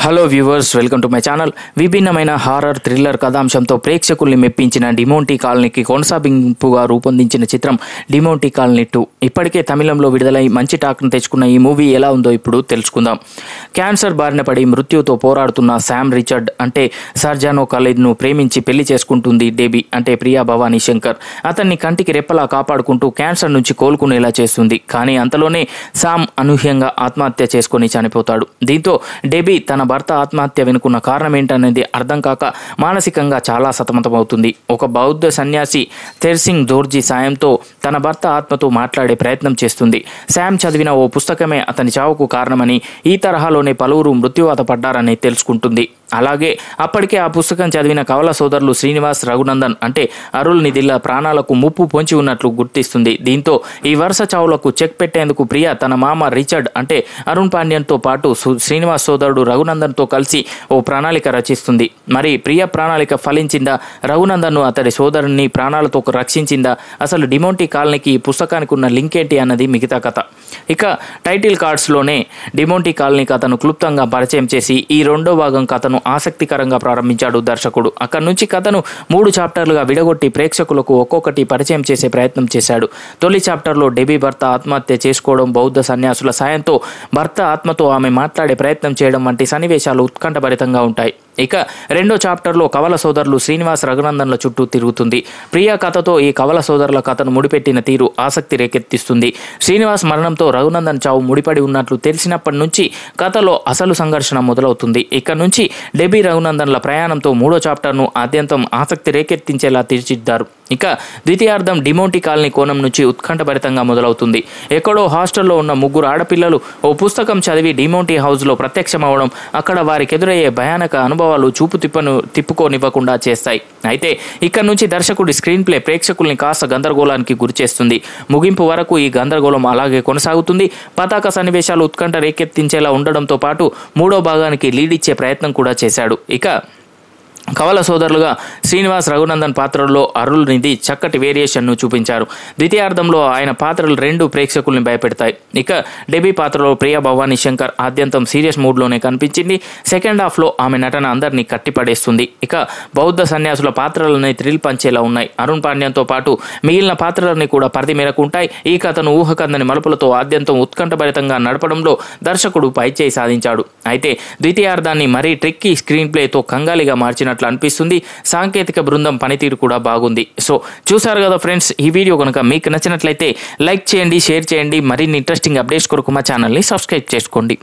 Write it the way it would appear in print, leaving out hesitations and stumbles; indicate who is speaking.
Speaker 1: Hello viewers, welcome to my channel. విభిన్నమైన horror thriller కథాంశంతో ప్రేక్షకుల్ని మెప్పించిన డిమోంటీ కాలనీకి కొనసాగింపుగా రూపొందించిన చిత్రం డిమోంటీ కాలనీ 2 ఇప్పటికే తమిళంలో విడుదలై మంచి టాక్ను తెచ్చుకున్న ఈ మూవీ ఎలా ఉందో ఇప్పుడు తెలుసుకుందాం. క్యాన్సర్ బారిన పడి మృత్యుతో పోరాడుతున్న శామ్ రిచర్డ్ అంటే సర్జానో ఖలీద్ను ప్రేమించి పెళ్లి చేసుకుంటుంది డెబీ అంటే ప్రియా భవానీ శంకర్. అతన్ని కంటికి రెప్పలా కాపాడుకుంటూ క్యాన్సర్ నుంచి కోలుకునేలా చేస్తుంది. కానీ అంతలోనే శామ్ అనూహ్యంగా ఆత్మహత్య చేసుకుని చనిపోతాడు. దీంతో డెబీ తన భర్త ఆత్మహత్య వెనుకున్న కారణం ఏంటనేది అర్థం కాక మానసికంగా చాలా సతమతమవుతుంది. ఒక బౌద్ధ సన్యాసి తెర్సింగ్ దోర్జీ సాయంతో తన భర్త ఆత్మతో మాట్లాడే ప్రయత్నం చేస్తుంది. శామ్ చదివిన ఓ పుస్తకమే అతని చావుకు కారణమని, ఈ తరహాలోనే పలువురు మృత్యువాత పడ్డారని తెలుసుకుంటుంది. అలాగే అప్పటికే ఆ పుస్తకం చదివిన కవల సోదరులు శ్రీనివాస్, రఘునందన్ అంటే అరుల్ నిధిల ప్రాణాలకు ముప్పు పొంచి ఉన్నట్లు గుర్తిస్తుంది. దీంతో ఈ వరుస చావులకు చెక్ పెట్టేందుకు ప్రియ తన మామ రిచర్డ్ అంటే అరుణ్ పాండ్యన్తో పాటు శ్రీనివాస్ సోదరుడు రఘునందన్తో కలిసి ఓ ప్రణాళిక రచిస్తుంది. మరి ప్రియ ప్రణాళిక ఫలించిందా? రఘునందన్ను అతడి సోదరుని ప్రాణాలతో రక్షించిందా? అసలు డిమోంటీ కాలనీకి ఈ పుస్తకానికి ఉన్న లింక్ ఏంటి అన్నది మిగతా కథ. ఇక టైటిల్ కార్డ్స్లోనే డిమోంటీ కాలనీ కథను క్లుప్తంగా పరిచయం చేసి ఈ రెండో భాగం కథను ఆసక్తికరంగా ప్రారంభించాడు దర్శకుడు. అక్కడి నుంచి కథను 3 చాప్టర్లుగా విడగొట్టి ప్రేక్షకులకు ఒక్కొక్కటి పరిచయం చేసే ప్రయత్నం చేశాడు. తొలి చాప్టర్లో డెబీ భర్త ఆత్మహత్య చేసుకోవడం, బౌద్ధ సన్యాసుల సాయంతో భర్త ఆత్మతో ఆమె మాట్లాడే ప్రయత్నం చేయడం వంటి సన్నివేశాలు ఉత్కంఠభరితంగా ఉంటాయి. ఇక రెండో చాప్టర్లో కవల సోదరులు శ్రీనివాస్, రఘునందన్ల చుట్టూ తిరుగుతుంది. ప్రియా కథతో ఈ కవల సోదరుల కథను ముడిపెట్టిన తీరు ఆసక్తి రేకెత్తిస్తుంది. శ్రీనివాస్ మరణంతో రఘునందన్ చావు ముడిపడి ఉన్నట్లు తెలిసినప్పటి నుంచి కథలో అసలు సంఘర్షణ మొదలవుతుంది. ఇక్కడ నుంచి డెబీ రఘునందన్ల ప్రయాణంతో 3వ చాప్టర్ను ఆద్యంతం ఆసక్తి రేకెత్తించేలా తీర్చిదిద్దారు. ఇక ద్వితీయార్థం డిమోంటీ కాలనీ కోణం నుంచి ఉత్కంఠభరితంగా మొదలవుతుంది. ఎక్కడో హాస్టల్లో ఉన్న 3 ఆడపిల్లలు ఓ పుస్తకం చదివి డిమోంటీ హౌస్లో ప్రత్యక్షమవడం, అక్కడ వారికి ఎదురయ్యే భయానక అనుభవాలు చూపు తిప్పుకోనివ్వకుండా చేస్తాయి. అయితే ఇక్కడ నుంచి దర్శకుడి స్క్రీన్ ప్లే ప్రేక్షకుల్ని కాస్త గందరగోళానికి గురిచేస్తుంది. ముగింపు వరకు ఈ గందరగోళం అలాగే కొనసాగుతుంది. పతాక సన్నివేశాలు ఉత్కంఠ రేకెత్తించేలా ఉండడంతో పాటు 3వ భాగానికి లీడ్ ఇచ్చే ప్రయత్నం కూడా చేశాడు. ఇక కవల సోదరులుగా శ్రీనివాస్, రఘునందన్ పాత్రల్లో అరుల్ నిధి చక్కటి వేరియేషన్ను చూపించారు. ద్వితీయార్థంలో ఆయన పాత్రలు 2 ప్రేక్షకుల్ని భయపెడతాయి. ఇక డెబీ పాత్రలో ప్రియా భవానీ శంకర్ ఆద్యంతం సీరియస్ మూడ్లోనే కనిపించింది. సెకండ్ హాఫ్లో ఆమె నటన అందరినీ కట్టిపడేస్తుంది. ఇక బౌద్ధ సన్యాసుల పాత్రలని థ్రిల్ పంచేలా ఉన్నాయి. అరుణ్ పాండ్యన్తో పాటు మిగిలిన పాత్రలని కూడా పరిధి మేరకు ఉంటాయి. ఈ కథను ఊహకందని మలుపులతో ఆద్యంతం ఉత్కంఠభరితంగా నడపడంలో దర్శకుడు పైచేయి సాధించాడు. అయితే ద్వితీయార్థాన్ని మరీ ట్రిక్కీ స్క్రీన్ ప్లేతో కంగాలిగా మార్చిన అనిపిస్తుంది. సాంకేతిక బృందం పనితీరు కూడా బాగుంది. సో చూసారు కదా ఫ్రెండ్స్, ఈ వీడియో కనుక మీకు నచ్చినట్లయితే లైక్ చేయండి, షేర్ చేయండి. మరిన్ని ఇంట్రెస్టింగ్ అప్డేట్స్ కొరకు మా ఛానల్ని సబ్స్క్రైబ్ చేసుకోండి.